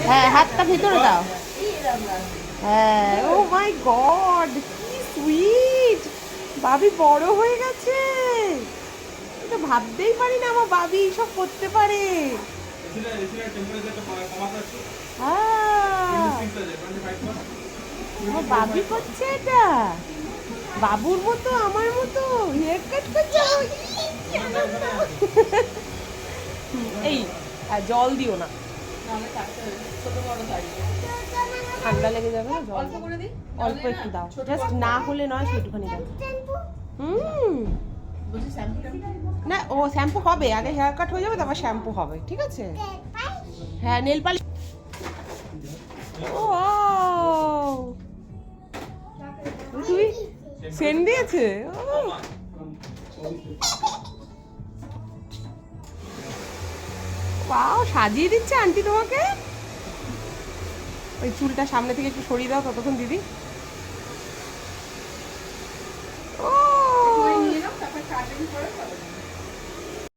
হ্যাঁ, হাতটা ভেতরে দাও। হ্যাঁ, ও মাই গড, কি সুইট। বাবি বড় হয়ে গেছে। এটা ভাবতেই পারি না আমার বাবি সব করতে পারে। আমার বাবি করছে এটা। বাবুর মতো, আমার মতো হেয়ার কাট করছে। এই জল দিও না, ঠান্ডা লেগে যাবে না। জল অল্প একটু দাও, জাস্ট না হলে নয় সেটুখানি দাও। হুম, না ও শ্যাম্পু হবে, আগে হেয়ার কাট হয়ে যাবে তারপর শ্যাম্পু হবে, ঠিক আছে? হ্যাঁ, নেল পালিশ। ও তুই সেন্ট দিয়েছে। বাও, সাজিয়ে দিচ্ছে আন্টি তোমাকে। ওই চুলটা সামনে থেকে একটু সরিয়ে দাও ততক্ষণ দিদি।